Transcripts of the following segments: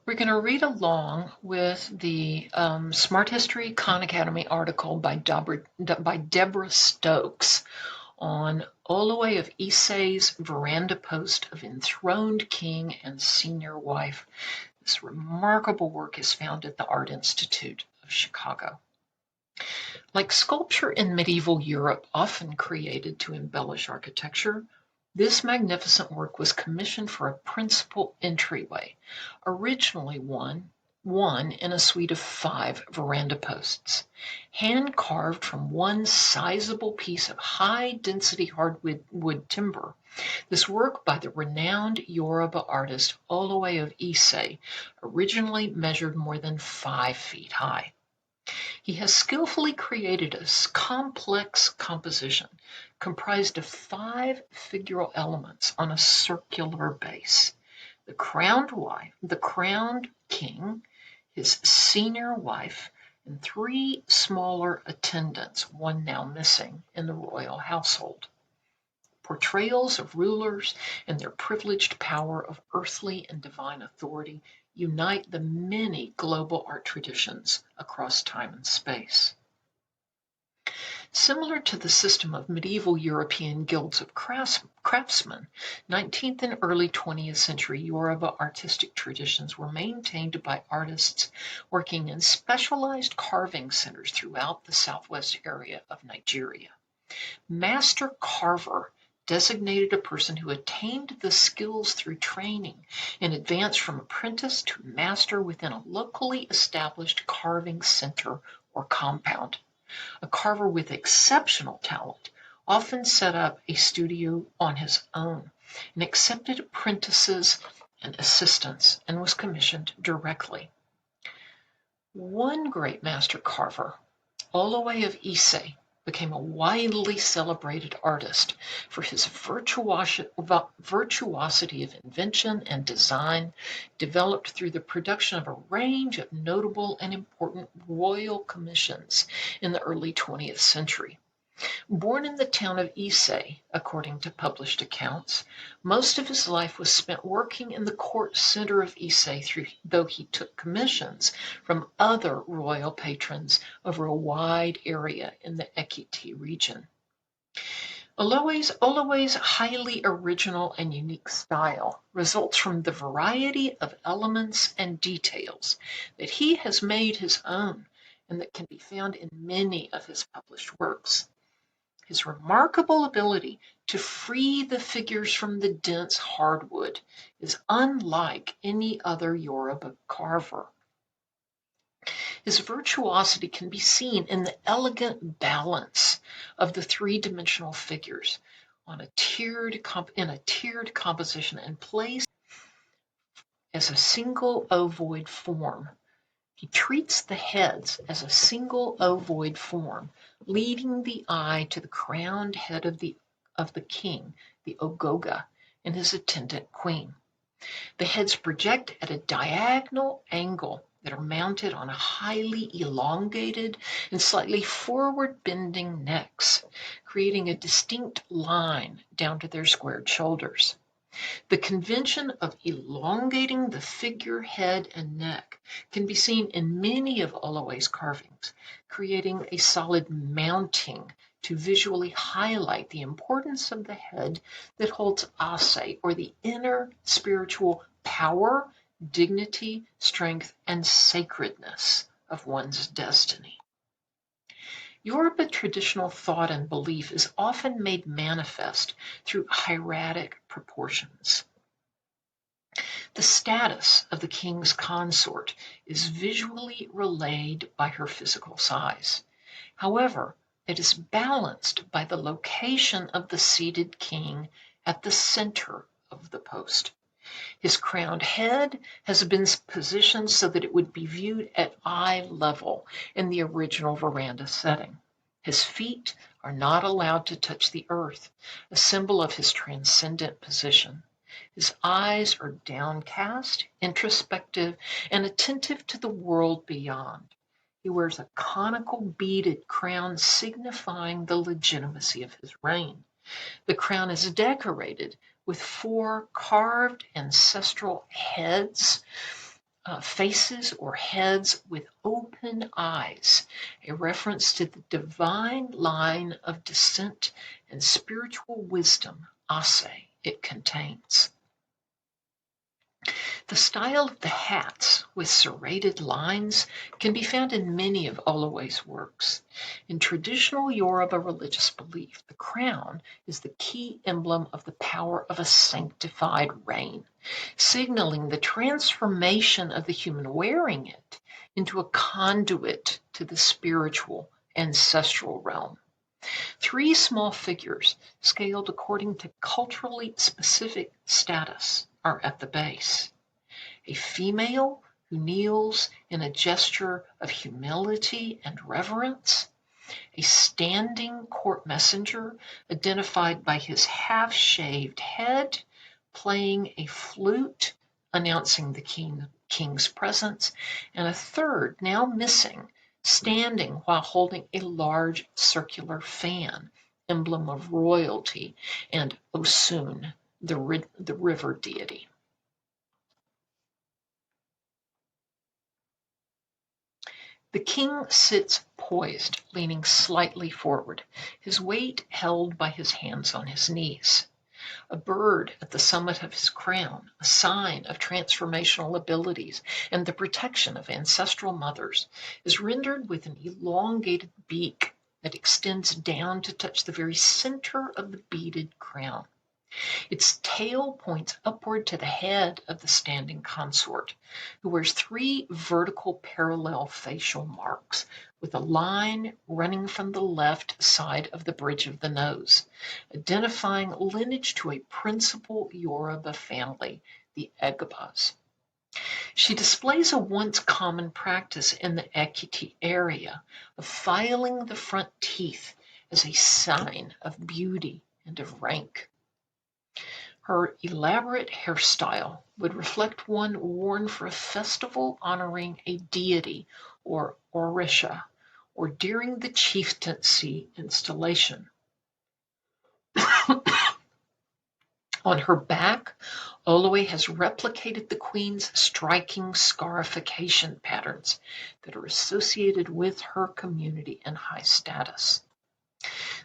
We're going to read along with the Smart History Khan Academy article by Deborah Stokes on Olowe of Ise's Veranda post of enthroned king and senior wife. This remarkable work is found at the Art Institute of Chicago. Like sculpture in medieval Europe, often created to embellish architecture, this magnificent work was commissioned for a principal entryway, originally one in a suite of 5 veranda posts, hand-carved from one sizable piece of high-density hardwood timber. This work by the renowned Yoruba artist Olowe of Ise originally measured more than 5 feet high. He has skillfully created a complex composition comprised of 5 figural elements on a circular base. The crowned king, his senior wife, and 3 smaller attendants, one now missing, in the royal household. Portrayals of rulers and their privileged power of earthly and divine authority unite the many global art traditions across time and space. Similar to the system of medieval European guilds of craftsmen, 19th and early 20th century Yoruba artistic traditions were maintained by artists working in specialized carving centers throughout the southwest area of Nigeria. Master carver designated a person who attained the skills through training and advanced from apprentice to master within a locally established carving center or compound. A carver with exceptional talent often set up a studio on his own and accepted apprentices and assistants and was commissioned directly. One great master carver, Olowe of Ise, became a widely celebrated artist for his virtuosity of invention and design, developed through the production of a range of notable and important royal commissions in the early 20th century. Born in the town of Ise, according to published accounts, most of his life was spent working in the court center of Ise, though he took commissions from other royal patrons over a wide area in the Ekiti region. Olowe's highly original and unique style results from the variety of elements and details that he has made his own and that can be found in many of his published works. His remarkable ability to free the figures from the dense hardwood is unlike any other Yoruba carver. His virtuosity can be seen in the elegant balance of the 3-dimensional figures in a tiered composition and placed as a single ovoid form. He treats the heads as a single ovoid form, leading the eye to the crowned head of the king, the Ogoga, and his attendant queen. The heads project at a diagonal angle that are mounted on highly elongated and slightly forward-bending necks, creating a distinct line down to their squared shoulders. The convention of elongating the figure, head, and neck can be seen in many of Olowe's carvings, creating a solid mounting to visually highlight the importance of the head that holds Ise, or the inner spiritual power, dignity, strength, and sacredness of one's destiny. Yoruba traditional thought and belief is often made manifest through hieratic proportions. The status of the king's consort is visually relayed by her physical size. However, it is balanced by the location of the seated king at the center of the post. His crowned head has been positioned so that it would be viewed at eye level in the original veranda setting. His feet are not allowed to touch the earth, a symbol of his transcendent position. His eyes are downcast, introspective, and attentive to the world beyond. He wears a conical beaded crown signifying the legitimacy of his reign. The crown is decorated with 4 carved ancestral heads faces or heads with open eyes, a reference to the divine line of descent and spiritual wisdom, Ise, it contains. The style of the hats with serrated lines can be found in many of Olowe's works. In traditional Yoruba religious belief, the crown is the key emblem of the power of a sanctified reign, signaling the transformation of the human wearing it into a conduit to the spiritual ancestral realm. Three small figures, scaled according to culturally specific status, are at the base. A female who kneels in a gesture of humility and reverence, a standing court messenger identified by his half-shaved head, playing a flute, announcing the king's presence, and a third, now missing, standing while holding a large circular fan, emblem of royalty, and Osun, the river deity. The king sits poised, leaning slightly forward, his weight held by his hands on his knees. A bird at the summit of his crown, a sign of transformational abilities and the protection of ancestral mothers, is rendered with an elongated beak that extends down to touch the very center of the beaded crown. Its tail points upward to the head of the standing consort, who wears three vertical parallel facial marks, with a line running from the left side of the bridge of the nose, identifying lineage to a principal Yoruba family, the Egbas. She displays a once common practice in the Ekiti area of filing the front teeth as a sign of beauty and of rank. Her elaborate hairstyle would reflect one worn for a festival honoring a deity or orisha, or during the chieftaincy installation. On her back, Olowe has replicated the queen's striking scarification patterns that are associated with her community and high status.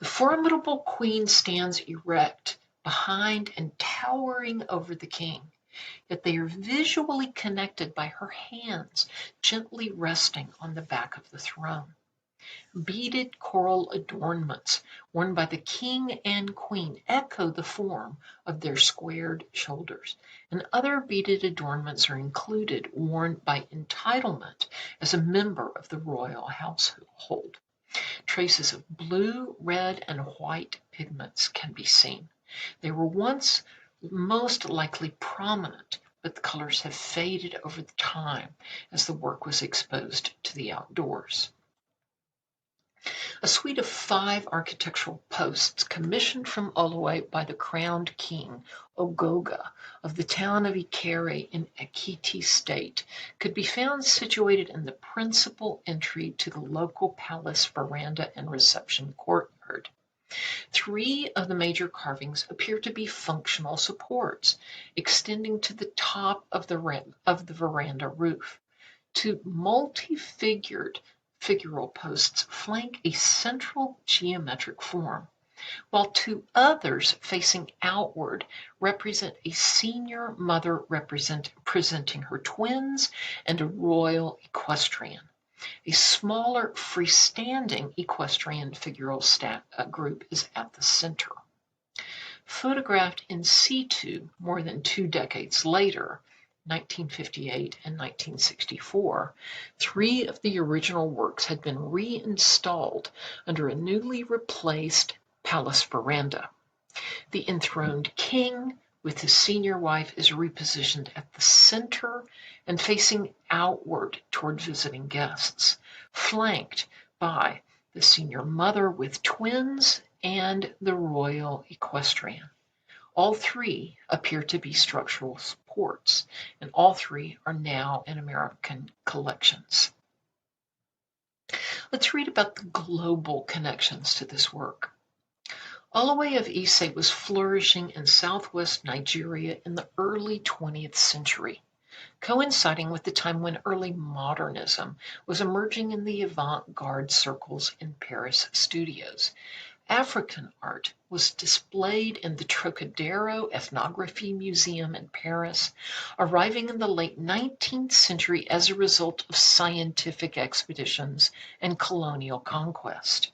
The formidable queen stands erect, behind and towering over the king, yet they are visually connected by her hands gently resting on the back of the throne. Beaded coral adornments worn by the king and queen echo the form of their squared shoulders, and other beaded adornments are included worn by entitlement as a member of the royal household. Traces of blue, red, and white pigments can be seen. They were once most likely prominent, but the colors have faded over the time as the work was exposed to the outdoors. A suite of 5 architectural posts commissioned from Olowe by the crowned king, Ogoga, of the town of Ikere in Ekiti State, could be found situated in the principal entry to the local palace veranda and reception courtyard. 3 of the major carvings appear to be functional supports, extending to the top of the veranda roof. 2 multi-figural posts flank a central geometric form, while 2 others facing outward represent a senior mother presenting her twins and a royal equestrian. A smaller freestanding equestrian figural group is at the center. Photographed in situ more than 2 decades later, 1958 and 1964, 3 of the original works had been reinstalled under a newly replaced palace veranda. The enthroned king with his senior wife is repositioned at the center and facing outward toward visiting guests, flanked by the senior mother with twins and the royal equestrian. All 3 appear to be structural supports, and all 3 are now in American collections. Let's read about the global connections to this work. Olowe of Ise was flourishing in southwest Nigeria in the early 20th century. coinciding with the time when early modernism was emerging in the avant-garde circles in Paris studios. African art was displayed in the Trocadero Ethnography Museum in Paris, arriving in the late 19th century as a result of scientific expeditions and colonial conquest.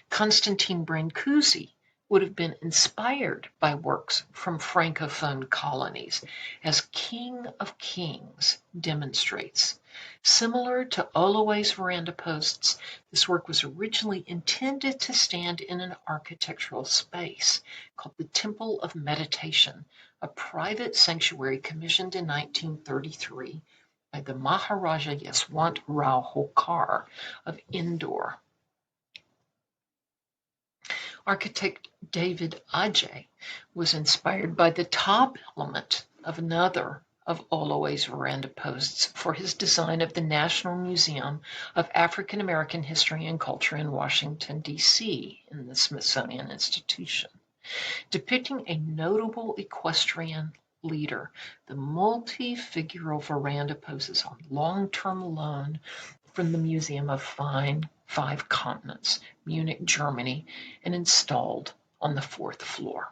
Constantine Brancusi would have been inspired by works from Francophone colonies, as King of Kings demonstrates. Similar to Olowe's veranda posts, this work was originally intended to stand in an architectural space called the Temple of Meditation, a private sanctuary commissioned in 1933 by the Maharaja Yeshwant Rao Holkar of Indore. Architect David Adjaye was inspired by the top element of another of Olowe's veranda posts for his design of the National Museum of African American History and Culture in Washington, D.C., in the Smithsonian Institution. Depicting a notable equestrian leader, the multi-figural veranda poses on long-term loan from the Museum of Five Continents, Munich, Germany, and installed on the fourth floor.